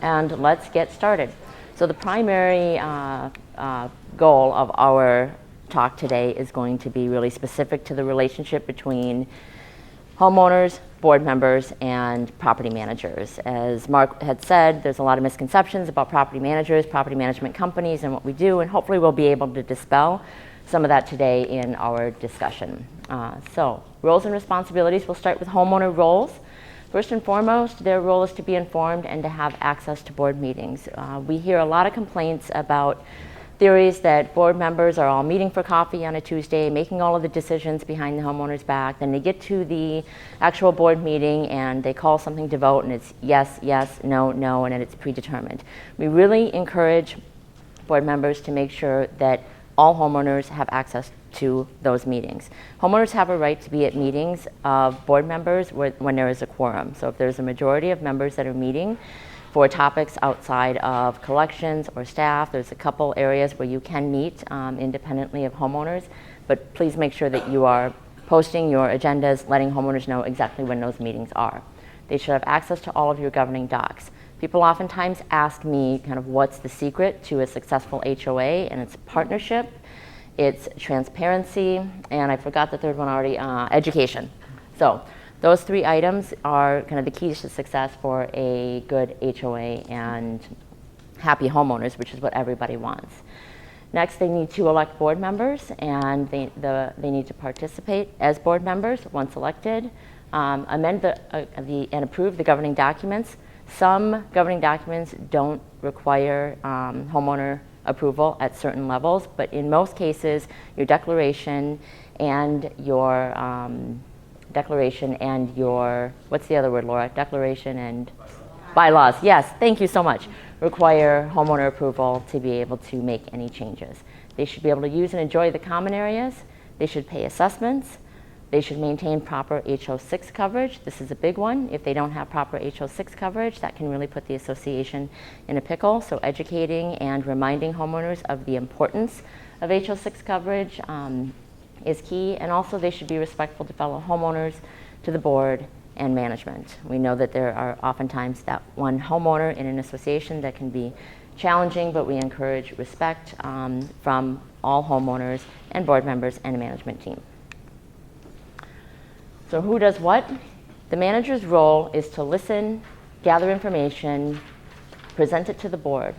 and let's get started. So the primary goal of our talk today is going to be really specific to the relationship between homeowners, board members, and property managers. As Mark had said, there's a lot of misconceptions about property managers, property management companies, and what we do, and hopefully we'll be able to dispel some of that today in our discussion. So, roles and responsibilities. We'll start with homeowner roles. First and foremost, their role is to be informed and to have access to board meetings. We hear a lot of complaints about theories that board members are all meeting for coffee on a Tuesday, making all of the decisions behind the homeowner's back. Then they get to the actual board meeting and they call something to vote, and it's yes, yes, no, no, and then it's predetermined. We really encourage board members to make sure that all homeowners have access to those meetings. Homeowners have a right to be at meetings of board members when there is a quorum. So if there's a majority of members that are meeting for topics outside of collections or staff, there's a couple areas where you can meet independently of homeowners, but please make sure that you are posting your agendas, letting homeowners know exactly when those meetings are. They should have access to all of your governing docs. People oftentimes ask me kind of what's the secret to a successful HOA, and it's partnership, it's transparency, and I forgot the third one already, education. So those three items are kind of the keys to success for a good HOA and happy homeowners, which is what everybody wants. Next, they need to elect board members, and they need to participate as board members once elected, amend and approve the governing documents. Some governing documents don't require homeowner approval at certain levels, but in most cases, your declaration and your what's the other word, Laura? Declaration and bylaws. Yes, thank you so much. Require homeowner approval to be able to make any changes. They should be able to use and enjoy the common areas. They should pay assessments. They should maintain proper HO6 coverage. This is a big one. If they don't have proper HO6 coverage, that can really put the association in a pickle. So educating and reminding homeowners of the importance of HO6 coverage is key. And also they should be respectful to fellow homeowners, to the board, and management. We know that there are oftentimes that one homeowner in an association that can be challenging, but we encourage respect from all homeowners and board members and a management team. So who does what? The manager's role is to listen, gather information, present it to the board.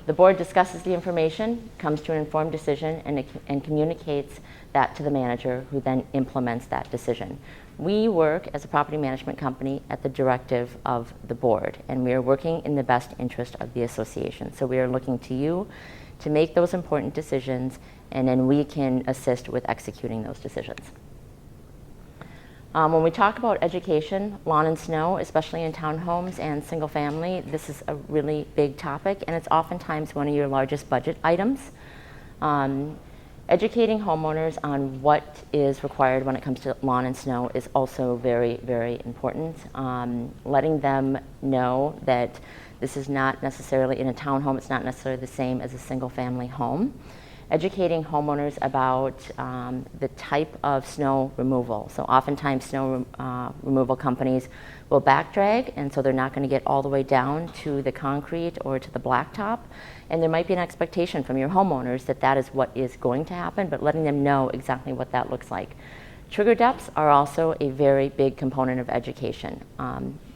The board discusses the information, comes to an informed decision, and communicates that to the manager, who then implements that decision. We work as a property management company at the directive of the board, and we are working in the best interest of the association. So we are looking to you to make those important decisions, and then we can assist with executing those decisions. When we talk about education, lawn and snow, especially in townhomes and single family, this is a really big topic, and it's oftentimes one of your largest budget items. Educating homeowners on what is required when it comes to lawn and snow is also very, very important. Letting them know that this is not necessarily, in a townhome, it's not necessarily the same as a single family home. Educating homeowners about the type of snow removal. So oftentimes snow removal companies will back drag, and so they're not going to get all the way down to the concrete or to the blacktop. And there might be an expectation from your homeowners that that is what is going to happen, but letting them know exactly what that looks like. Trigger depths are also a very big component of education.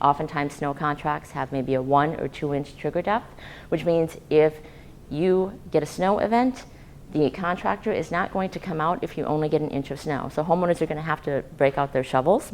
Oftentimes snow contracts have maybe a 1 or 2 inch trigger depth, which means if you get a snow event, the contractor is not going to come out if you only get an inch of snow. So homeowners are going to have to break out their shovels.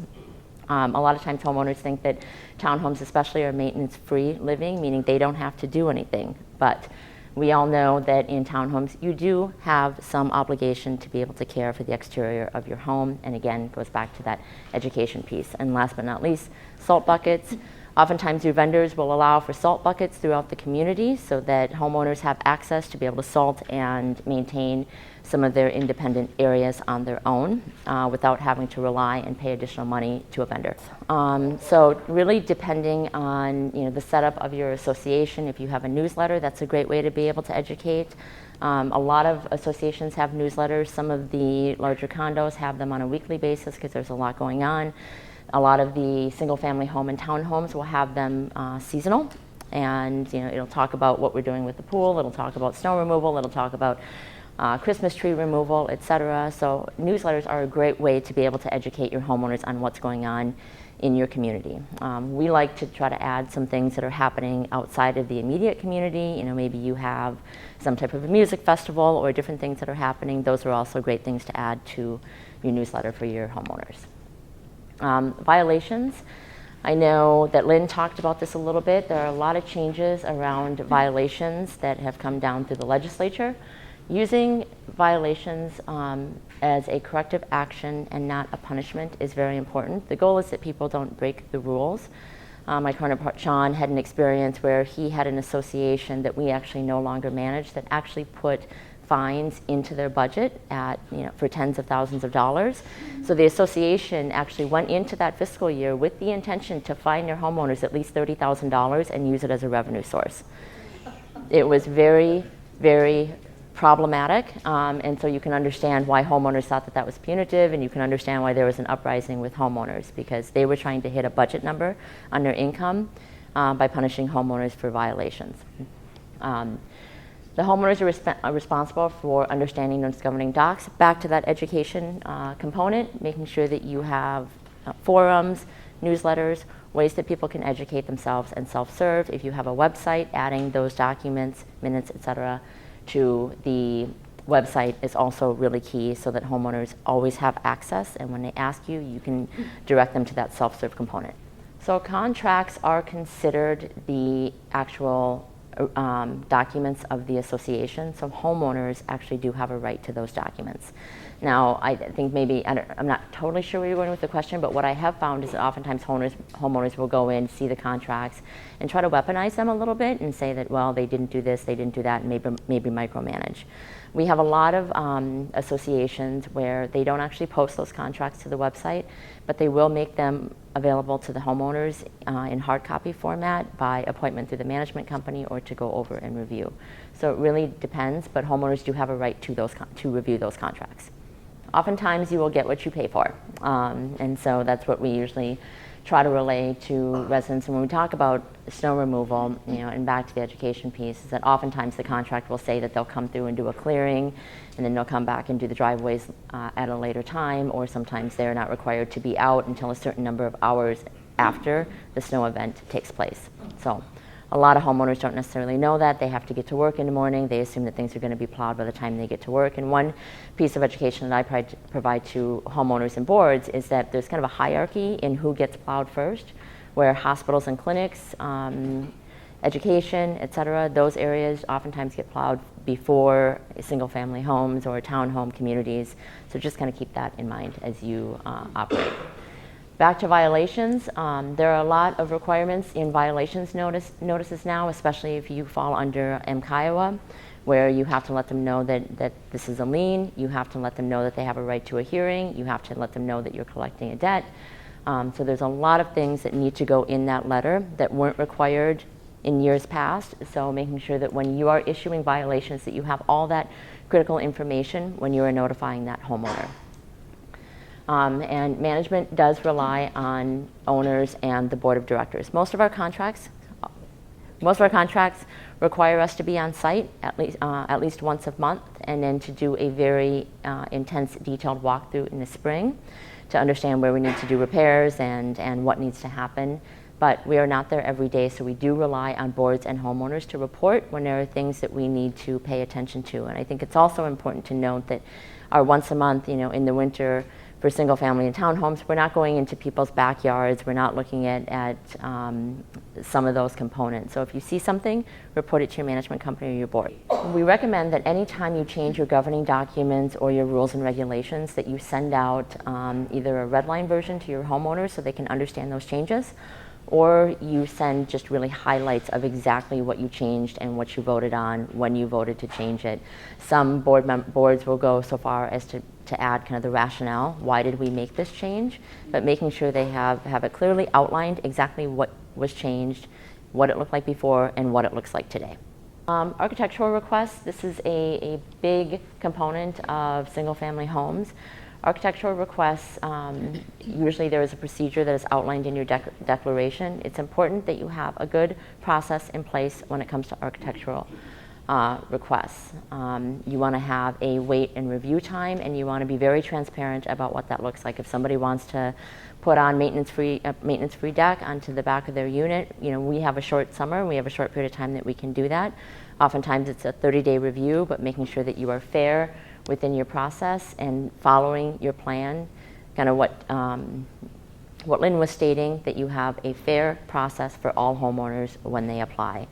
A lot of times homeowners think that townhomes especially are maintenance-free living, meaning they don't have to do anything. But we all know that in townhomes you do have some obligation to be able to care for the exterior of your home, and again, it goes back to that education piece. And last but not least, salt buckets. Oftentimes your vendors will allow for salt buckets throughout the community so that homeowners have access to be able to salt and maintain some of their independent areas on their own without having to rely and pay additional money to a vendor. So really depending on the setup of your association, if you have a newsletter, that's a great way to be able to educate. A lot of associations have newsletters. Some of the larger condos have them on a weekly basis because there's a lot going on. A lot of the single-family home and townhomes will have them seasonal. And it'll talk about what we're doing with the pool, it'll talk about snow removal, it'll talk about Christmas tree removal, etc. So newsletters are a great way to be able to educate your homeowners on what's going on in your community. We like to try to add some things that are happening outside of the immediate community. Maybe you have some type of a music festival or different things that are happening. Those are also great things to add to your newsletter for your homeowners. Violations. I know that Lynn talked about this a little bit. There are a lot of changes around violations that have come down through the legislature. Using violations as a corrective action and not a punishment is very important. The goal is that people don't break the rules. My counterpart Sean had an experience where he had an association that we actually no longer manage that actually put fines into their budget for tens of thousands of dollars. So the association actually went into that fiscal year with the intention to fine their homeowners at least $30,000 and use it as a revenue source. It was very, very problematic, and so you can understand why homeowners thought that that was punitive, and you can understand why there was an uprising with homeowners, because they were trying to hit a budget number on their income by punishing homeowners for violations. The homeowners are responsible for understanding those governing docs. Back to that education component, making sure that you have forums, newsletters, ways that people can educate themselves and self-serve. If you have a website, adding those documents, minutes, etc., to the website is also really key, so that homeowners always have access, and when they ask you, you can direct them to that self-serve component. So contracts are considered the actual documents of the association, so homeowners actually do have a right to those documents. Now, I think maybe, I'm not totally sure where you're going with the question, but what I have found is that oftentimes homeowners will go in, see the contracts, and try to weaponize them a little bit and say that, well, they didn't do this, they didn't do that, and maybe micromanage. We have a lot of associations where they don't actually post those contracts to the website, but they will make them available to the homeowners in hard copy format by appointment through the management company or to go over and review. So it really depends, but homeowners do have a right to review those contracts. Oftentimes you will get what you pay for, and so that's what we usually try to relay to residents. And when we talk about snow removal, and back to the education piece, is that oftentimes the contract will say that they'll come through and do a clearing, and then they'll come back and do the driveways at a later time, or sometimes they're not required to be out until a certain number of hours after the snow event takes place. So a lot of homeowners don't necessarily know that. They have to get to work in the morning. They assume that things are going to be plowed by the time they get to work. And one piece of education that I provide to homeowners and boards is that there's kind of a hierarchy in who gets plowed first, where hospitals and clinics, education, et cetera, those areas oftentimes get plowed before single-family homes or townhome communities. So just kind of keep that in mind as you operate. Back to violations, there are a lot of requirements in violations notices now, especially if you fall under MCIOA, where you have to let them know that this is a lien, you have to let them know that they have a right to a hearing, you have to let them know that you're collecting a debt. So there's a lot of things that need to go in that letter that weren't required in years past, so making sure that when you are issuing violations that you have all that critical information when you are notifying that homeowner. And management does rely on owners and the board of directors. Most of our contracts require us to be on site at least once a month, and then to do a very intense, detailed walkthrough in the spring to understand where we need to do repairs and what needs to happen. But we are not there every day, so we do rely on boards and homeowners to report when there are things that we need to pay attention to. And I think it's also important to note that our once a month, in the winter, for single family and townhomes, we're not going into people's backyards, we're not looking at some of those components. So if you see something, report it to your management company or your board. We recommend that anytime you change your governing documents or your rules and regulations, that you send out either a red line version to your homeowners so they can understand those changes, or you send just really highlights of exactly what you changed and what you voted on when you voted to change it. Some boards will go so far as to add kind of the rationale, why did we make this change, but making sure they have it clearly outlined exactly what was changed, what it looked like before, and what it looks like today. Architectural requests, this is a big component of single family homes. Architectural requests, usually there is a procedure that is outlined in your declaration. It's important that you have a good process in place when it comes to architectural requests. You want to have a wait and review time, and you want to be very transparent about what that looks like. If somebody wants to put on maintenance-free deck onto the back of their unit, we have a short summer, we have a short period of time that we can do that. Oftentimes it's a 30-day review, but making sure that you are fair within your process and following your plan, kind of what Lynn was stating, that you have a fair process for all homeowners when they apply.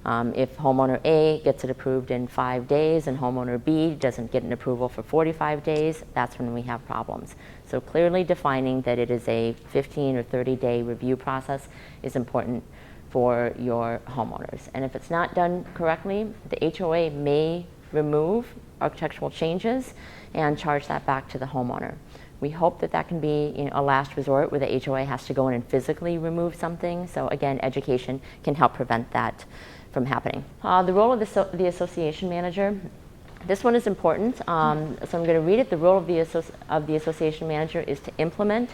If homeowner A gets it approved in 5 days and homeowner B doesn't get an approval for 45 days, that's when we have problems. So clearly defining that it is a 15 or 30-day review process is important for your homeowners. And if it's not done correctly, the HOA may remove architectural changes and charge that back to the homeowner. We hope that that can be a last resort where the HOA has to go in and physically remove something. So again, education can help prevent that from happening. The role of the association manager, this one is important. So I'm going to read it. The role of the association manager is to implement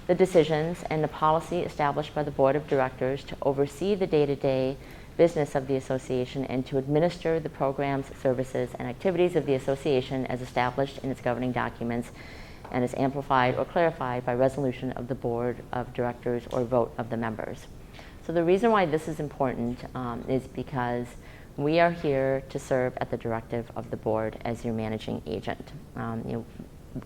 the decisions and the policy established by the board of directors, to oversee the day-to-day business of the association, and to administer the programs, services, and activities of the association as established in its governing documents and is amplified or clarified by resolution of the board of directors or vote of the members. So the reason why this is important is because we are here to serve at the directive of the board as your managing agent.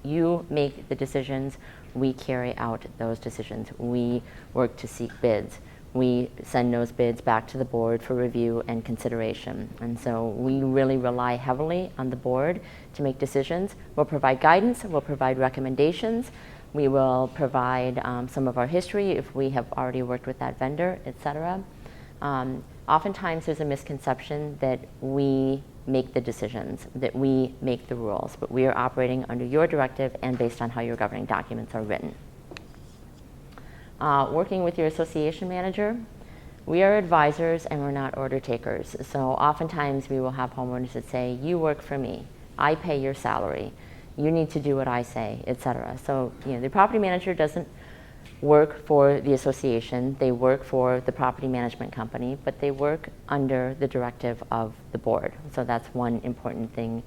You make the decisions, we carry out those decisions. We work to seek bids. We send those bids back to the board for review and consideration. And so we really rely heavily on the board to make decisions. We'll provide guidance, we'll provide recommendations, we will provide some of our history if we have already worked with that vendor, et cetera. Oftentimes there's a misconception that we make the decisions, that we make the rules, but we are operating under your directive and based on how your governing documents are written. Working with your association manager, we are advisors and we're not order takers. So oftentimes we will have homeowners that say, you work for me, I pay your salary, you need to do what I say, et cetera. So the property manager doesn't work for the association, they work for the property management company, but they work under the directive of the board. So that's one important thing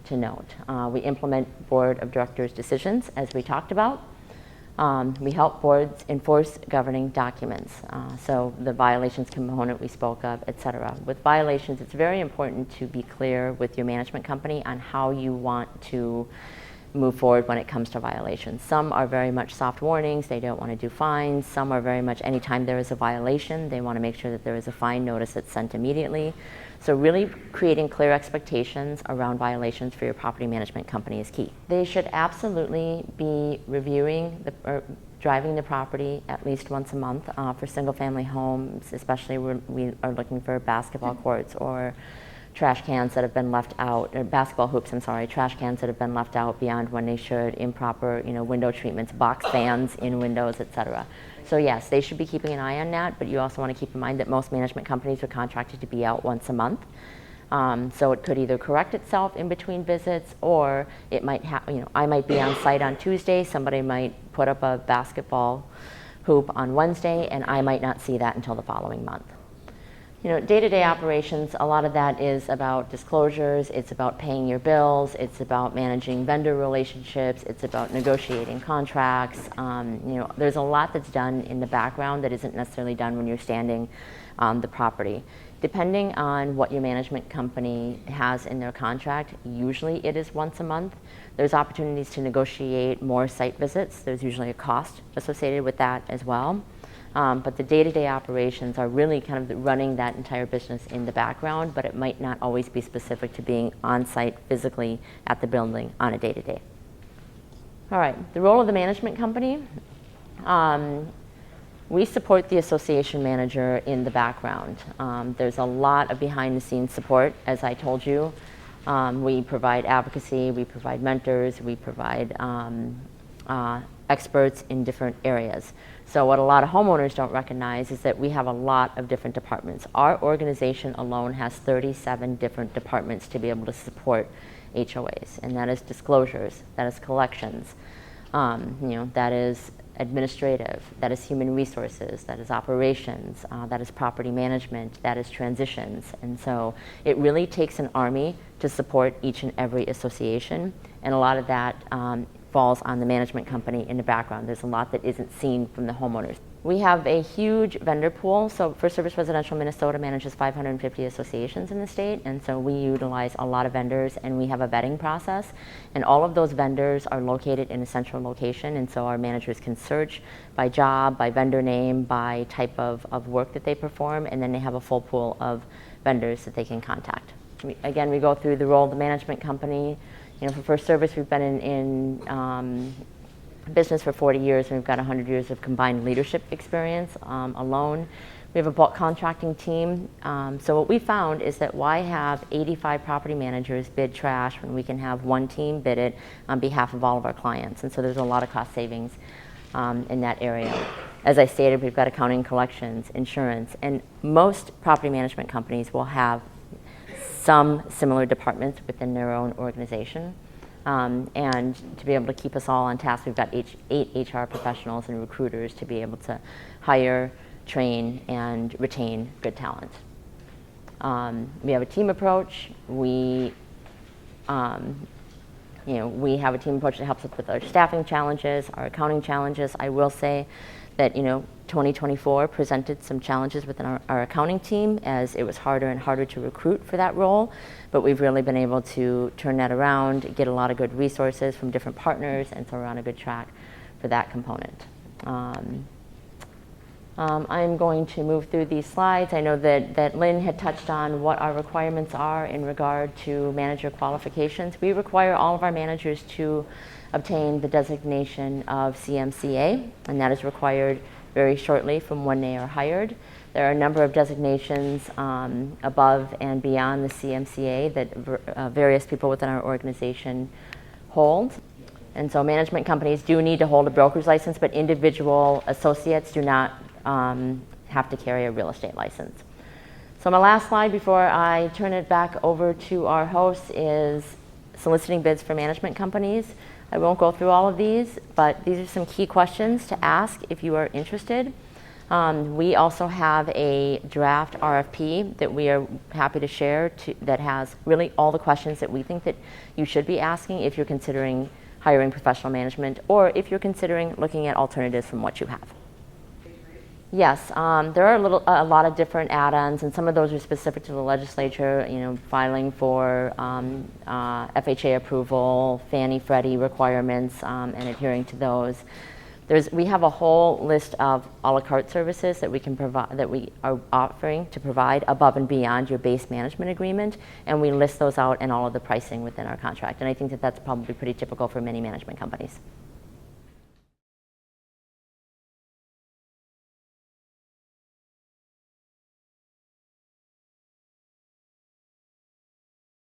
to note. We implement board of directors decisions, as we talked about. We help boards enforce governing documents, so the violations component we spoke of, et cetera. With violations, it's very important to be clear with your management company on how you want to move forward when it comes to violations. Some are very much soft warnings, they don't want to do fines. Some are very much anytime there is a violation, they want to make sure that there is a fine notice that's sent immediately. So really creating clear expectations around violations for your property management company is key. They should absolutely be reviewing or driving the property at least once a month for single-family homes, especially when we are looking for basketball courts or trash cans that have been left out, or basketball hoops, trash cans that have been left out beyond when they should, improper, window treatments, box fans in windows, et cetera. So yes, they should be keeping an eye on that, but you also want to keep in mind that most management companies are contracted to be out once a month. So it could either correct itself in between visits, or it might I might be on site on Tuesday, somebody might put up a basketball hoop on Wednesday, and I might not see that until the following month. Day-to-day operations, a lot of that is about disclosures, it's about paying your bills, it's about managing vendor relationships, it's about negotiating contracts. There's a lot that's done in the background that isn't necessarily done when you're standing on the property. Depending on what your management company has in their contract, usually it is once a month. There's opportunities to negotiate more site visits. There's usually a cost associated with that as well. But the day-to-day operations are really kind of running that entire business in the background, but it might not always be specific to being on site physically at the building on a day-to-day. All right, the role of the management company. We support the association manager in the background. There's a lot of behind-the-scenes support, as I told you. We provide advocacy, we provide mentors, we provide experts in different areas. So what a lot of homeowners don't recognize is that we have a lot of different departments. Our organization alone has 37 different departments to be able to support HOAs, and that is disclosures, that is collections, that is administrative, that is human resources, that is operations, that is property management, that is transitions. And so it really takes an army to support each and every association, and a lot of that falls on the management company in the background. There's a lot that isn't seen from the homeowners. We have a huge vendor pool. So First Service Residential Minnesota manages 550 associations in the state, and so we utilize a lot of vendors, and we have a vetting process, and all of those vendors are located in a central location, and so our managers can search by job, by vendor name, by type of work that they perform, and then they have a full pool of vendors that they can contact. Again, we go through the role of the management company. For First Service, we've been in business for 40 years, and we've got 100 years of combined leadership experience alone. We have a bulk contracting team. So what we found is that why have 85 property managers bid trash when we can have one team bid it on behalf of all of our clients? And so there's a lot of cost savings in that area. As I stated, we've got accounting, collections, insurance, and most property management companies will have some similar departments within their own organization. And to be able to keep us all on task, we've got 8 HR professionals and recruiters to be able to hire, train, and retain good talent. We have a team approach. We have a team approach that helps us with our staffing challenges, our accounting challenges. I will say that 2024 presented some challenges within our accounting team, as it was harder and harder to recruit for that role, but we've really been able to turn that around, get a lot of good resources from different partners, and so we're on a good track for that component. I'm going to move through these slides. I know that Lynn had touched on what our requirements are in regard to manager qualifications. We require all of our managers to obtain the designation of CMCA, and that is required very shortly from when they are hired. There are a number of designations above and beyond the CMCA that various people within our organization hold. And so management companies do need to hold a broker's license, but individual associates do not have to carry a real estate license. So my last slide before I turn it back over to our hosts is soliciting bids for management companies. I won't go through all of these, but these are some key questions to ask if you are interested. We also have a draft RFP that we are happy to share that has really all the questions that we think that you should be asking if you're considering hiring professional management, or if you're considering looking at alternatives from what you have. Yes, there are a lot of different add-ons, and some of those are specific to the legislature, filing for FHA approval, Fannie, Freddie requirements, and adhering to those. We have a whole list of a la carte services that we can provide, that we are offering to provide above and beyond your base management agreement, and we list those out in all of the pricing within our contract. And I think that that's probably pretty typical for many management companies.